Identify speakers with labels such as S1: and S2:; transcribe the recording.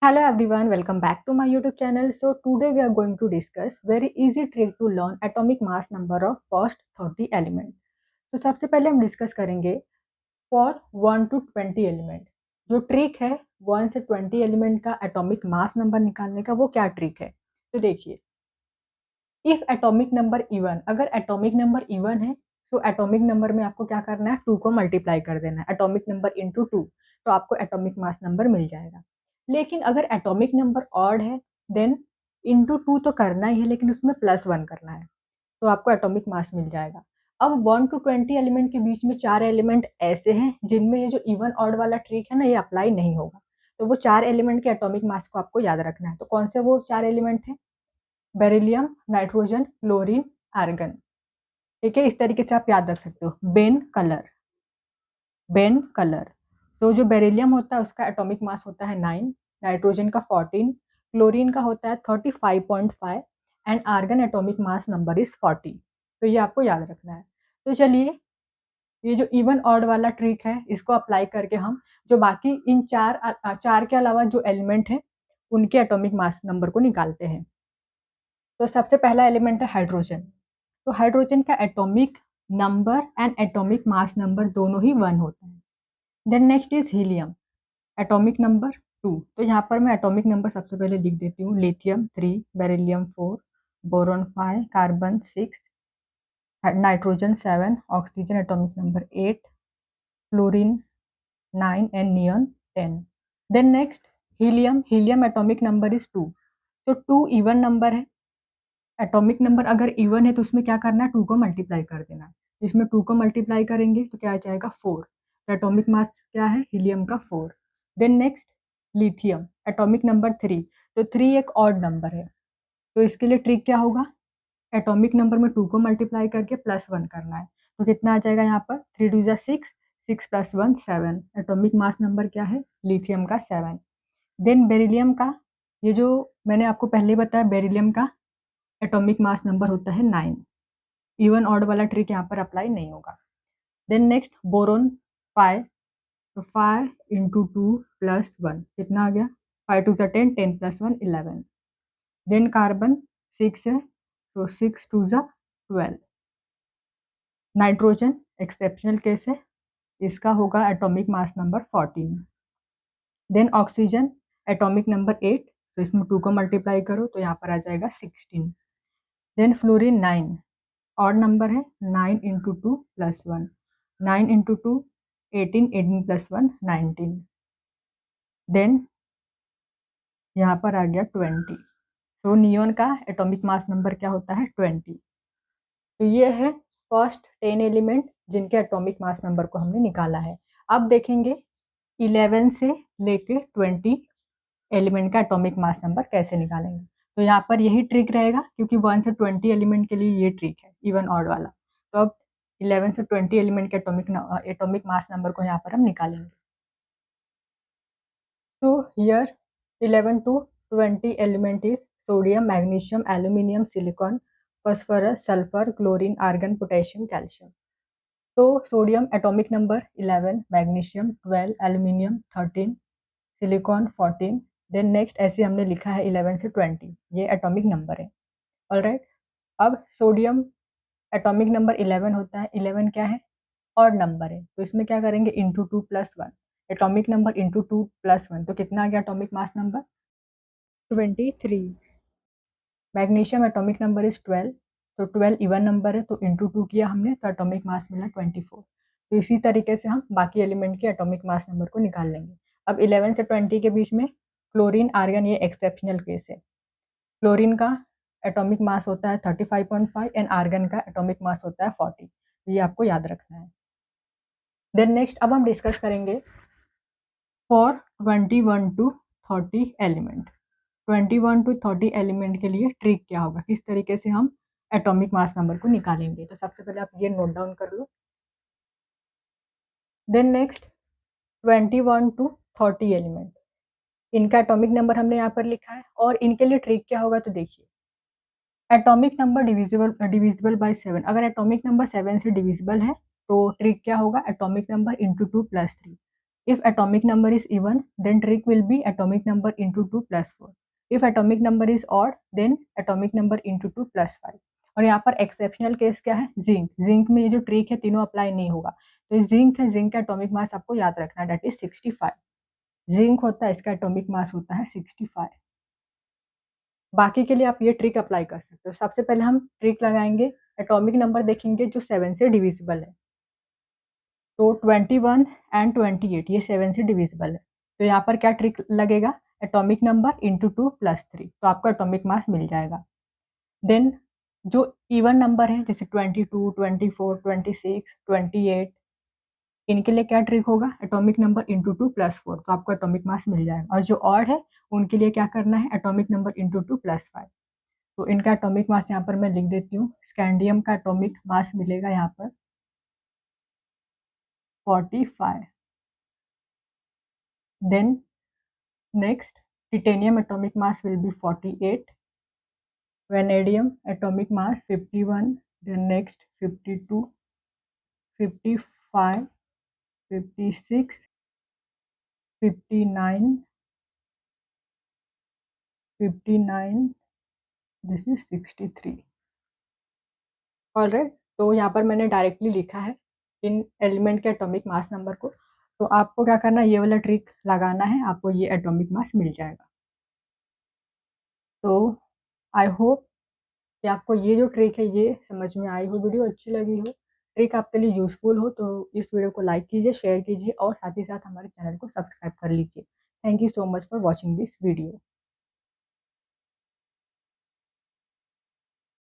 S1: Hello everyone, welcome back to my YouTube channel. So today we are going to discuss very easy trick to learn atomic mass number of first 30 element. तो सबसे पहले हम discuss करेंगे for 1 to 20 element. जो trick है 1 से 20 element का atomic mass number निकालने का, वो क्या ट्रिक है। तो देखिए, इफ एटॉमिक नंबर इवन, अगर एटॉमिक नंबर इवन है तो एटॉमिक नंबर में आपको क्या करना है, 2 को मल्टीप्लाई कर देना है, एटॉमिक नंबर इंटू 2, तो आपको एटॉमिक मास नंबर मिल जाएगा। लेकिन अगर एटॉमिक नंबर ऑड है देन इंटू 2 तो करना ही है, लेकिन उसमें +1 करना है, तो आपको एटॉमिक मास मिल जाएगा। अब 1 to 20 एलिमेंट के बीच में 4 एलिमेंट ऐसे हैं जिनमें ये जो इवन ऑड वाला ट्रिक है ना, ये अप्लाई नहीं होगा। तो वो 4 एलिमेंट के एटॉमिक मास को आपको याद रखना है। तो कौन से वो 4 एलिमेंट हैं? Beryllium, nitrogen, chlorine, argon. ठीक है, इस तरीके से आप याद रख सकते हो। Ben colour. तो जो बेरिलियम होता है उसका एटॉमिक मास होता है 9, नाइट्रोजन का 14, क्लोरीन का होता है 35.5 and argon atomic mass number is 40। तो ये आपको याद रखना है। तो चलिए, ये जो इवन ऑड वाला ट्रिक है इसको अप्लाई करके हम जो बाकी इन चार के अलावा जो एलिमेंट है उनके एटॉमिक मास नंबर को निकालते हैं। तो सबसे पहला एलिमेंट है हाइड्रोजन। तो हाइड्रोजन का atomic number and atomic mass number दोनों ही 1 होता है। Then next is helium, atomic number 2। तो यहाँ पर मैं एटॉमिक नंबर सबसे पहले लिख देती हूँ। Lithium 3, beryllium 4, boron 5, carbon 6, nitrogen 7, oxygen atomic number 8, fluorine 9 and neon 10। Then next helium atomic number is 2। तो 2 इवन नंबर है। एटॉमिक नंबर अगर इवन है तो उसमें क्या करना है, 2 को मल्टीप्लाई कर देना है। इसमें 2 को मल्टीप्लाई करेंगे तो क्या आ जाएगा, 4। तो एटॉमिक मास क्या है हीलियम का, 4। Then next lithium atomic number 3। तो 3 एक ऑड नंबर है, तो इसके लिए ट्रिक क्या होगा, एटॉमिक नंबर में 2 को मल्टीप्लाई करके +1 करना है। तो कितना आ जाएगा यहाँ पर, 3 2 जा 6, 6 + 1 7। एटॉमिक मास नंबर क्या है लिथियम का, 7। देन बेरिलियम का, ये जो मैंने आपको पहले बताया, बेरिलियम का एटॉमिक मास नंबर होता है 9। इवन ऑड वाला ट्रिक यहाँ पर अप्लाई नहीं होगा। Then next boron 5। तो 5 इंटू 2 + 1 कितना आ गया, 5 2 जा 10, 10 + 1 11। देन कार्बन 6 है, तो 6 2 जा 12। नाइट्रोजन एक्सेप्शनल केस है, इसका होगा atomic mass number 14। Then oxygen atomic number 8। तो इसमें 2 को मल्टीप्लाई करो तो यहाँ पर आ जाएगा 16। देन फ्लोरीन 9, ऑड नंबर है, 9 इंटू 2 + 1, 9 इंटू 2 18, 18 + 1 19। देन यहाँ पर आ गया 20। तो नियोन का एटॉमिक मास नंबर क्या होता है, 20। तो ये है फर्स्ट 10 एलिमेंट जिनके एटॉमिक मास नंबर को हमने निकाला है। अब देखेंगे 11 से लेके 20 एलिमेंट का एटॉमिक मास नंबर कैसे निकालेंगे। तो यहाँ पर यही ट्रिक रहेगा, क्योंकि 1 से 20 एलिमेंट के लिए ये ट्रिक है इवन ऑड वाला। तो अब 11 से 20 एलिमेंट के एटॉमिक मास नंबर को यहाँ पर हम निकालेंगे। तो here 11 to 20 element is sodium, magnesium, aluminium, silicon, phosphorus, sulphur, chlorine, argon, potassium, calcium. तो sodium atomic number 11, magnesium 12, aluminium 13, silicon 14। Then next ऐसे हमने लिखा है 11 से 20, ये एटॉमिक नंबर है। ऑलराइट, अब सोडियम एटॉमिक नंबर 11 होता है। 11 क्या है, ऑड नंबर है, तो इसमें क्या करेंगे, इंटू 2 + 1। एटॉमिक नंबर इंटू 2 + 1 तो कितना आ गया atomic mass number, 23। Magnesium atomic number is 12। तो 12 इवन नंबर है, तो इंटू 2 किया हमने तो एटॉमिक मास मिला 24। तो इसी तरीके से हम बाकी एलिमेंट के एटॉमिक मास नंबर को निकाल लेंगे। अब 11 से 20 के बीच में क्लोरीन, आर्गन, ये एक्सेप्शनल केस है। क्लोरीन का एटॉमिक मास होता है 35.5 एंड आर्गन का एटॉमिक मास होता है 40। ये आपको याद रखना है। देन नेक्स्ट अब हम डिस्कस करेंगे for 21 to 30 element. 21 to 30 element के लिए ट्रिक क्या होगा, किस तरीके से हम एटॉमिक मास नंबर को निकालेंगे। तो सबसे पहले आप ये नोट डाउन कर लो। देन नेक्स्ट 21 to 30 एलिमेंट, इनका एटॉमिक नंबर हमने यहाँ पर लिखा है, और इनके लिए ट्रिक क्या होगा। तो देखिए, एटॉमिक नंबर डिविजिबल बाय 7। अगर एटॉमिक नंबर 7 से डिविजिबल है तो ट्रिक क्या होगा, atomic number into 2 + 3। If atomic number is even, then trick will be atomic number into 2 plus 4. If atomic number is odd, then atomic number into 2 plus 5. और यहाँ पर exceptional case क्या है, जिंक। जिंक में ये जो ट्रिक है तीनों अप्लाई नहीं होगा। तो जिंक है, जिंक का एटॉमिक मास आपको याद रखना है, दैट इज 65। जिंक होता है, इसका एटॉमिक मास होता है 65। बाकी के लिए आप ये ट्रिक अप्लाई कर सकते हो। सबसे पहले हम ट्रिक लगाएंगे, एटॉमिक नंबर देखेंगे जो 7 से डिविजिबल है। तो 21 एंड 28 ये 7 से डिविजिबल है। तो यहाँ पर क्या ट्रिक लगेगा, एटॉमिक नंबर इंटू 2 प्लस 3, तो आपको एटॉमिक मास मिल जाएगा। देन जो इवन नंबर है जैसे 22, 24, 26, 28, इनके लिए क्या ट्रिक होगा, एटॉमिक नंबर इंटू 2 प्लस 4, तो आपको एटॉमिक मास मिल जाएगा। और जो ऑड है उनके लिए क्या करना है, एटॉमिक नंबर इंटू 2 प्लस 5। तो इनका एटॉमिक मास यहाँ पर मैं लिख देती हूँ। स्कैंडियम का एटॉमिक मास मिलेगा यहाँ पर 45। Then next titanium atomic mass will be 48, vanadium atomic mass 51, then next 52, 55, 56, 59, 59, this is 63। Alright, तो यहाँ पर मैंने डायरेक्टली लिखा है इन एलिमेंट के एटॉमिक मास नंबर को। तो आपको क्या करना है, ये वाला ट्रिक लगाना है, आपको ये एटॉमिक मास मिल जाएगा। तो आई होप कि आपको ये जो ट्रिक है ये समझ में आई हो, वीडियो अच्छी लगी हो, ट्रिक आपके लिए यूजफुल हो, तो इस वीडियो को लाइक कीजिए, शेयर कीजिए और साथ ही साथ हमारे चैनल को सब्सक्राइब कर लीजिए। Thank you so much for watching this video.